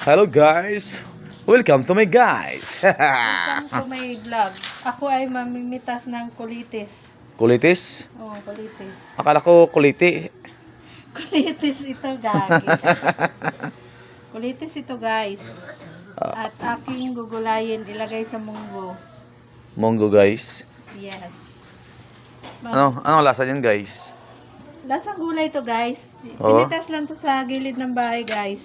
Hello guys! Welcome to my guys! Welcome to my vlog. Ako ay mamimitas ng kulitis. Kulitis? Oh, kulitis. Akala ko kuliti. Kulitis ito, guys. Kulitis ito, guys. At aking gugulayin, ilagay sa munggo. Monggo guys. Yes. Anong lasa niyan guys? Lasang gulay to, guys. Oo. Pinitas lang to sa gilid ng bahay, guys.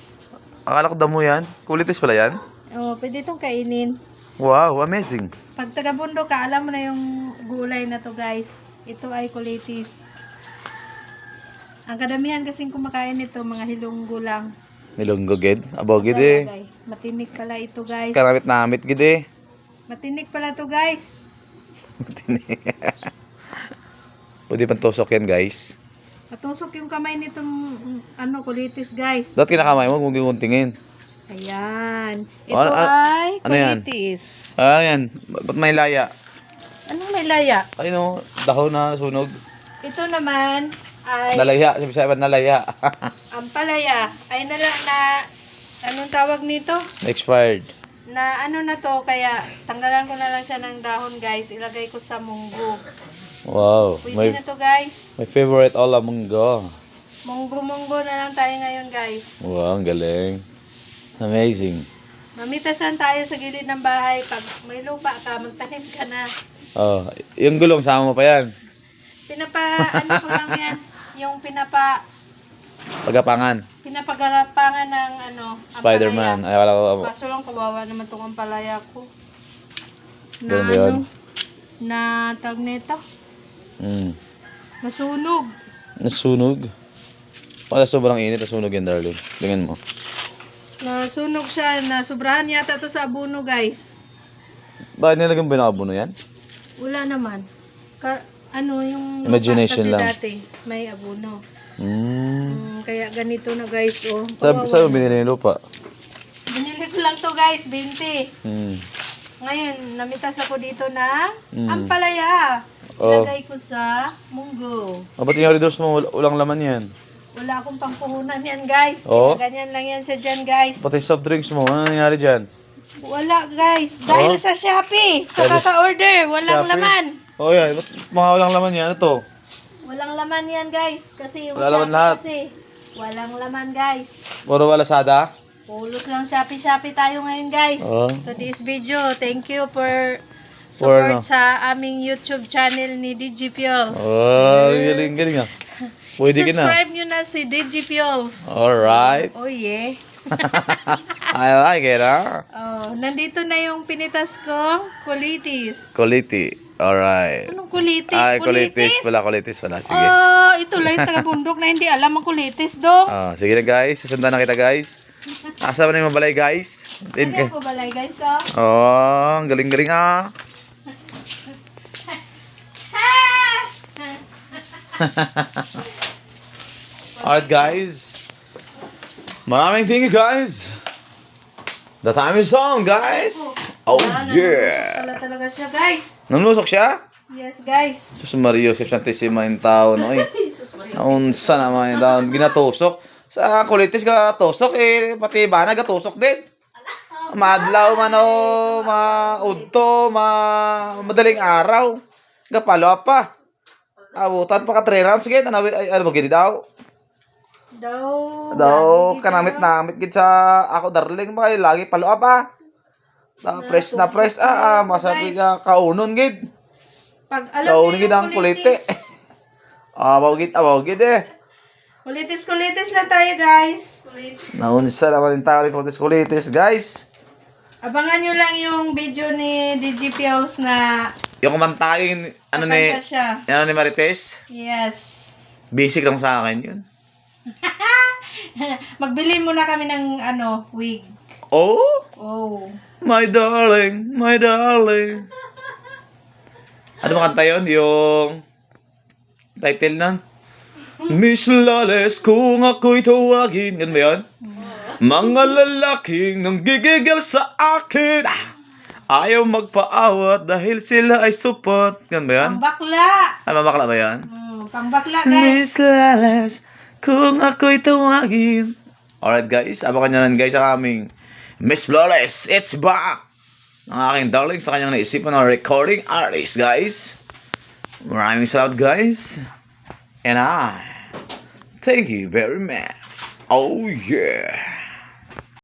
Akala ko damo yan. Kulitis pala yan. Oh, pwede itong kainin. Wow, amazing. Pag taga-bundok ka, alam mo na yung gulay na to, guys. Ito ay kulitis. Ang kadamihan kasing kumakain nito, mga hilonggo lang. Nilunggo gid. Abo gid eh. Guys. Matinik pala ito, guys. Karamit namit gid eh. Matinik pala to, guys. Pwede pang tusok yan guys. Patusok yung kamay nitong kulitis, guys. Dapat kinakamay mo kung guntingin. Ayan. Ito Ano- ay ano yan? kulitis. Ayan. Ba't may laya? Anong may laya? Ay no, dahon na sunog. Ito naman ay Nalaya. Sabi nalaya. ang palaya. Ay anong tawag nito? Expired. Na na to, kaya tanggalan ko na lang siya ng dahon, guys. Ilagay ko sa munggo. Wow. Pwede na to, guys. My favorite all munggo. Munggo na lang tayo ngayon, guys. Wow, ang galing. Amazing. Mamitasan tayo sa gilid ng bahay. Pag may lupa ka, magtanim ka na. Oh, yung gulong sama mo pa yan. Ko lang yan. Yung Pagapangan. pinapagalapangan ng Spider-Man. Ay, wala ko. Kaso lang, kawawa naman itong ampalaya ko. Ganun ba yun? Na tag nito. Nasunog. Nasunog. Pag sobrang init, nasunog yan, darling. Tingnan mo. Nasunog siya. Nasubrahan yata to sa abono, guys. Bakit nilagyan ba yung abono yan? Wala naman. Yung Imagination lupa kasi lang. dati may abono. Kaya ganito na, guys. Oh, Saan mo binili yung lupa? binili ko lang to, guys. 20. Hmm. Ngayon, namitas ako dito na Mm. ampalaya. Oh. Ilagay ko sa munggo. Ba't yung readers mo walang laman yan? Wala akong pangpuhunan yan, guys. Oh. Kaya ganyan lang yan sa dyan, guys. Pati soft drinks mo, ano nangyari dyan? Wala, guys. Dahil Oh. sa Shopee. Sa Dahil- kaka-order. Walang Shopee? laman. Oh yan, ba't mga walang laman yan? Ano to? Walang laman yan, guys. Kasi yung Wala laman Shopee lahat. kasi. Walang laman, guys. Puro Lazada? Pulos lang Shopee tayo ngayon, guys. Oh. To this video. Thank you for For, support sa aming YouTube channel ni DigiPiols. Oh, galing ah. Pwede ka na. Subscribe nyo na si DigiPiols. Alright. Oh, yeah. I like it, ah. Oh, nandito na yung pinitas kong kulitis. Quality. Alright. Anong kulitis? Ay, kulitis pala. Sige. Oh, ito lang yung taga-bundok na hindi alam ang kulitis, do. Sige na guys. Susundan na kita guys. Asa ba na yung mabalay guys? Din Ano kay. ko balay, guys, oh? Oh, ang galing ah. Alright guys. Maraming thank you guys. The time is on guys. Oh yeah. Pala talaga siya, guys. Nanusok siya? Yes, guys. Sus Mario, si Santissima yung tao no eh. Naunsa naman yung tao. Ginatusok. Sa kulitis ka tusok eh. Pati bana gatusok din. Madlaw man o maudto, madaling araw. Gapalo pa. Abutan pa ka 3 rounds gid. Ano ba gid daw? Daw kanamit gid sa ako darling ba lagi palo pa. Press masabi ka kaunon gid. Pag alam Kaunon niyo gid ang kulite. Abaw gid eh. Kulitis lang tayo, guys. Naunsa naman yung tao ni kulitis guys. Abangan nyo lang yung video ni DigiPiols na Yung kumanta yung kakanta siya. ni Marites. Yes. Basic lang sa akin yun. Magbili muna kami ng wig. Oh, Oh. my darling, my darling. Ano ba kanta yun? Yung title nun? Miss Lales, kung ako'y tawagin. Ganun ba yun? Mga lalaking nanggigigil sa akin. Ayaw magpaawat dahil sila ay supot. Ganun ba yun? Pangbakla. Ay, mamakla ba yun? Pangbakla, guys. Miss Lales, kung ako'y tawagin. Alright guys, abangan nyo lang guys ang aming Miss Flawless, it's back! Ang aking darling sa kanyang naisipan ng recording artist, guys. Maraming salamat, guys. And I thank you very much. Oh, yeah.